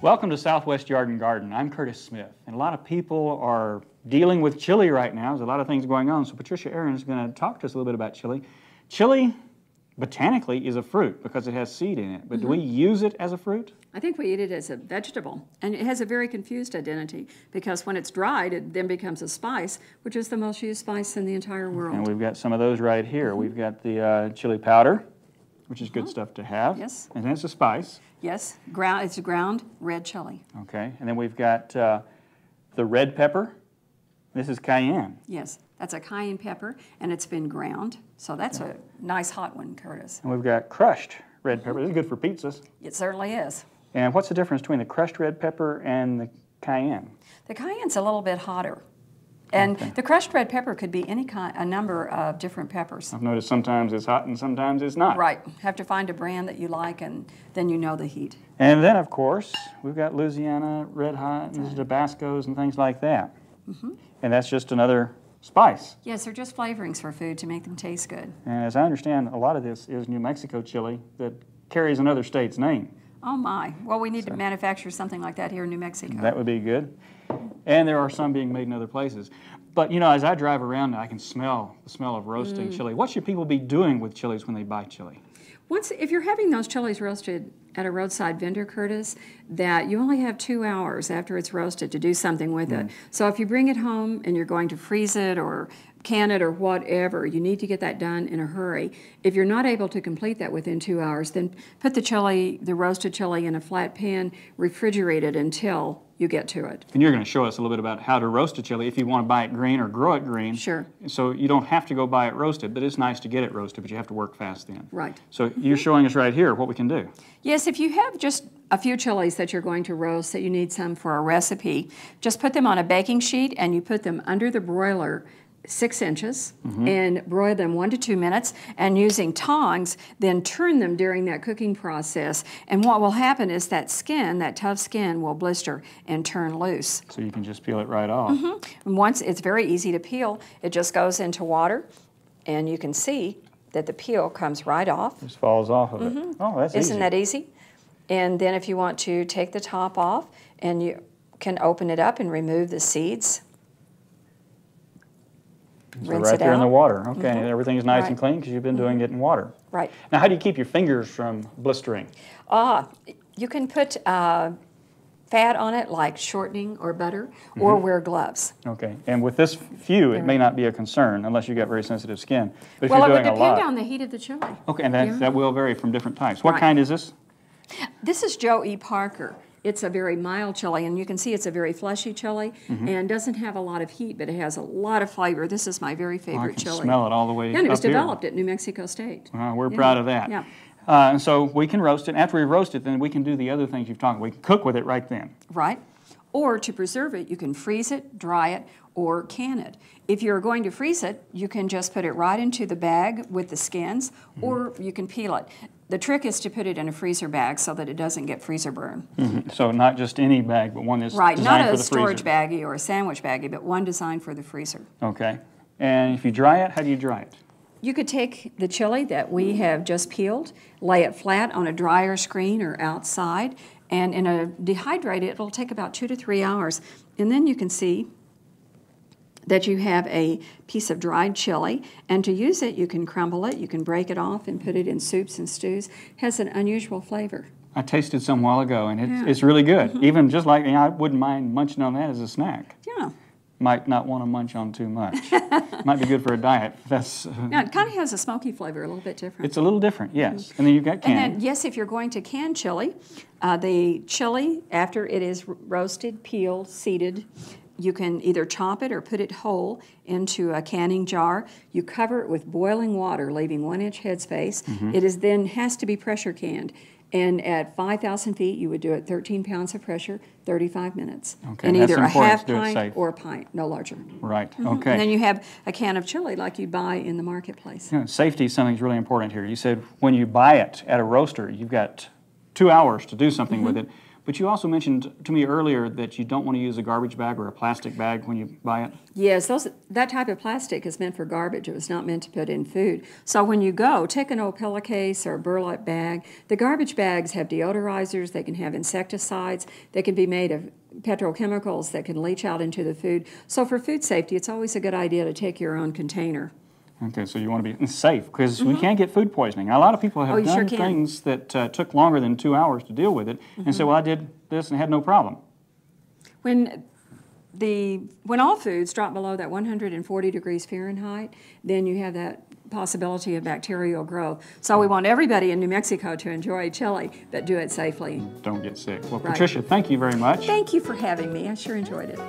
Welcome to Southwest Yard and Garden. I'm Curtis Smith, and a lot of people are dealing with chili right now. There's a lot of things going on, so Patricia Aaron is going to talk to us a little bit about chili. Chili, botanically, is a fruit because it has seed in it, but do we use it as a fruit? I think we eat it as a vegetable, and it has a very confused identity because when it's dried, it then becomes a spice, which is the most used spice in the entire world. And we've got some of those right here. We've got the chili powder, which is good stuff to have. Yes. And that's a spice. Yes, it's ground red chili. Okay, and then we've got the red pepper. This is cayenne. Yes, that's a cayenne pepper, and it's been ground, so that's a nice hot one, Curtis. And we've got crushed red pepper. This is good for pizzas. It certainly is. And what's the difference between the crushed red pepper and the cayenne? The cayenne's a little bit hotter. And the crushed red pepper could be a number of different peppers. I've noticed sometimes it's hot and sometimes it's not. Right. Have to find a brand that you like, and then you know the heat. And then, of course, we've got Louisiana Red Hot and Tabascos and things like that. And that's just another spice. Yes, they're just flavorings for food to make them taste good. And as I understand, a lot of this is New Mexico chili that carries another state's name. Oh my. Well, we need to manufacture something like that here in New Mexico. That would be good. And there are some being made in other places. But, you know, as I drive around, I can smell the smell of roasting chili. What should people be doing with chilies when they buy chili? If you're having those chilies roasted at a roadside vendor, Curtis, that you only have 2 hours after it's roasted to do something with it. So if you bring it home and you're going to freeze it or can it or whatever, you need to get that done in a hurry. If you're not able to complete that within 2 hours, then put the roasted chili in a flat pan, refrigerate it until you get to it. And you're going to show us a little bit about how to roast a chili if you want to buy it green or grow it green. Sure. So you don't have to go buy it roasted, but it's nice to get it roasted, but you have to work fast then. Right. So you're showing us right here what we can do. Yes, if you have just a few chilies that you're going to roast that you need some for a recipe, just put them on a baking sheet and you put them under the broiler 6 inches and broil them 1 to 2 minutes, and using tongs then turn them during that cooking process, and what will happen is that skin, that tough skin, will blister and turn loose. So you can just peel it right off. And once it's very easy to peel, it just goes into water and you can see that the peel comes right off. Just falls off of it. Oh, that's easy. Isn't that easy? And then if you want to take the top off, and you can open it up and remove the seeds. So Rinse right it there in out. the water. Okay, and everything's nice and Right. clean because you've been doing it in water. Right. Now, how do you keep your fingers from blistering? You can put fat on it, like shortening or butter, or wear gloves. Okay, and with this few, it may not be a concern unless you've got very sensitive skin. But if Well, it you're would doing a lot, depend on the heat of the chili. okay, and that will vary from different types. What Right. kind is this? This is Joe E. Parker. It's a very mild chili, and you can see it's a very fleshy chili, and doesn't have a lot of heat, but it has a lot of flavor. This is my very favorite I can chili. smell it all the way Yeah, and it was up here. developed at New Mexico State. We're proud of that. Yeah. And so we can roast it. And after we roast it, then we can do the other things you've talked about. We can cook with it right then. Right. Or to preserve it, you can freeze it, dry it, or can it. If you're going to freeze it, you can just put it right into the bag with the skins, or you can peel it. The trick is to put it in a freezer bag so that it doesn't get freezer burn. So not just any bag, but one that's Right, designed not for a the storage freezer. baggie or a sandwich baggie, but one designed for the freezer. Okay. And if you dry it, how do you dry it? You could take the chili that we have just peeled, lay it flat on a dryer screen or outside, and in a dehydrated, it'll take about 2 to 3 hours. And then you can see that you have a piece of dried chili, and to use it, you can crumble it, you can break it off and put it in soups and stews. It has an unusual flavor. I tasted some while ago, and it's really good. Even just like, I wouldn't mind munching on that as a snack. Yeah. Might not want to munch on too much. Might be good for a diet. That's. Now, it kind of has a smoky flavor, a little bit different. It's a little different, yes. And then you've got canned. And then, yes, if you're going to can chili, the chili, after it is roasted, peeled, seeded, you can either chop it or put it whole into a canning jar. You cover it with boiling water, leaving 1-inch headspace. It is then has to be pressure canned. And at 5,000 feet, you would do it 13 pounds of pressure, 35 minutes. Okay, and that's either a important half to do it pint safe. or a pint, no larger. Right, okay. And then you have a can of chili like you buy in the marketplace. Safety is something that's really important here. You said when you buy it at a roaster, you've got 2 hours to do something with it. But you also mentioned to me earlier that you don't want to use a garbage bag or a plastic bag when you buy it. Yes, that type of plastic is meant for garbage. It was not meant to put in food. So when you go, take an old pillowcase or a burlap bag. The garbage bags have deodorizers. They can have insecticides. They can be made of petrochemicals that can leach out into the food. So for food safety, it's always a good idea to take your own container. Okay, so you want to be safe because we can get food poisoning. Now, a lot of people have done things that took longer than 2 hours to deal with it and say, well, I did this and had no problem. When all foods drop below that 140 degrees Fahrenheit, then you have that possibility of bacterial growth. So we want everybody in New Mexico to enjoy chili, but do it safely. Don't get sick. Well, Patricia, thank you very much. Thank you for having me. I sure enjoyed it.